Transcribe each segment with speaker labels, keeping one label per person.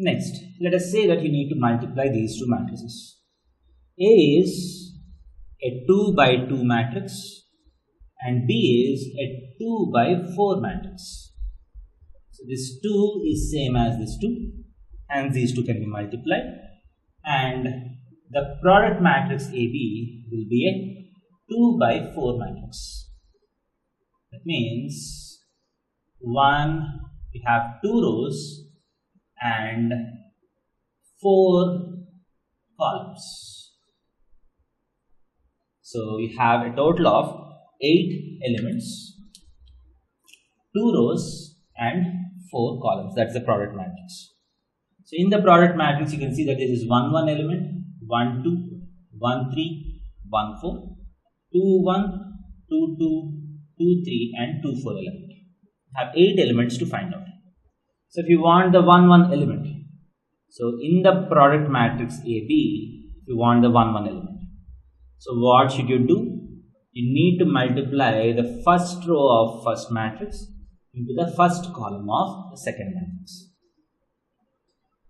Speaker 1: Next, let us say that you need to multiply these two matrices. A is a 2 by 2 matrix and B is a 2 by 4 matrix. So this 2 is same as this 2, and these two can be multiplied, and the product matrix AB will be a 2 by 4 matrix. That means we have 2 rows and 4 columns. So you have a total of 8 elements, 2 rows and 4 columns. That's the product matrix. So in the product matrix, you can see that there is 1 1 element, 1 2, 1 3, 1 4, 2 1, 2 2, 2 3 and 2 4 element. You have 8 elements to find out. So if you want the 1 1 element, so in the product matrix AB, you want the 1 1 element. So what should you do? You need to multiply the first row of first matrix into the first column of the second matrix.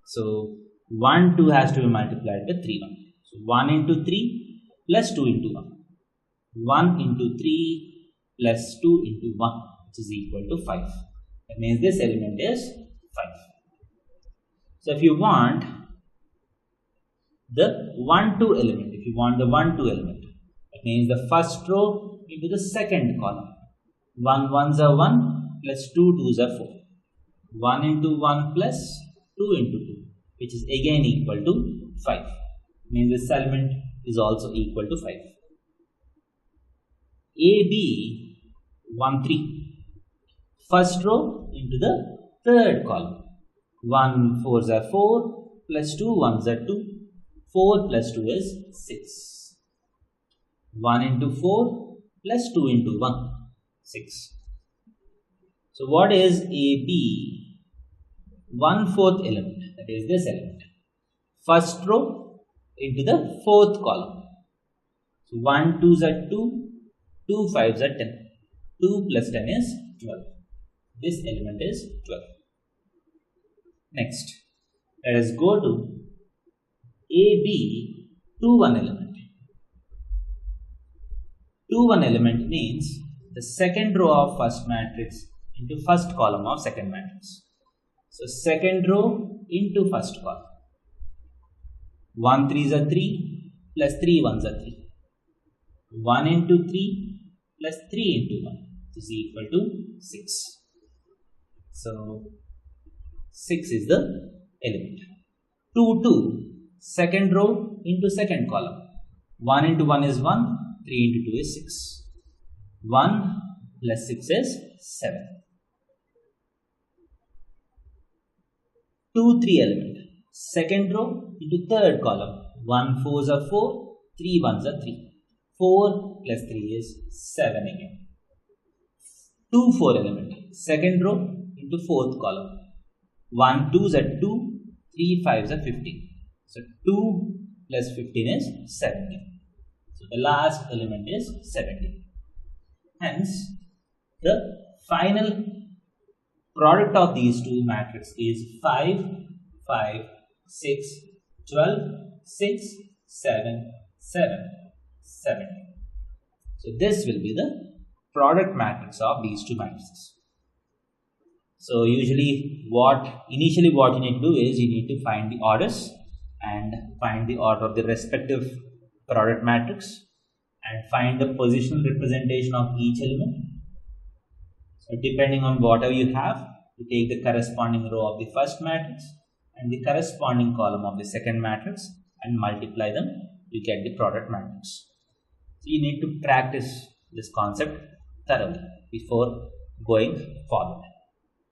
Speaker 1: So 1 2 has to be multiplied by 3 1. So 1 into 3 plus 2 into 1. 1 into 3 plus 2 into 1, which is equal to 5. That means this element is 5. So if you want the 1 2 element, that means the first row into the second column. 1 1s are 1 plus 2 2s are 4. 1 into 1 plus 2 into 2, which is again equal to 5. Means this element is also equal to 5. AB 1 3. First row into the third column. 1 4s are 4 plus 2 1s are 2. 4 plus 2 is 6. 1 into 4 plus 2 into 1, 6. So what is AB? 1/4 element, that is this element. First row into the fourth column. So 1 2s are 2, 2 5s are 10. 2 plus 10 is 12. This element is 12. Next, let us go to AB 2 1 element. 2 1 element means the second row of first matrix into first column of second matrix. So second row into first column. 1 3s are 3 plus 3 1s are 3. 1 into 3 plus 3 into 1 is equal to 6. So 6 is the element. 2 2, second row into second column. 1 into 1 is 1, 3 into 2 is 6. 1 plus 6 is 7. 2 3 element. Second row into third column. 1 4s are 4, 3 1s are 3. 4 plus 3 is 7 again. 2 4 element. Second row into fourth column. 1 2s are 2, 3 5s are 15. So 2 plus 15 is 17. So the last element is 17. Hence, the final product of these two matrices is 5 5 6 12 6 7 7 7. So this will be the product matrix of these two matrices. So usually initially what you need to do is you need to find the orders and find the order of the respective product matrix and find the positional representation of each element. So depending on whatever you have, you take the corresponding row of the first matrix and the corresponding column of the second matrix and multiply them, you get the product matrix. So you need to practice this concept thoroughly before going forward.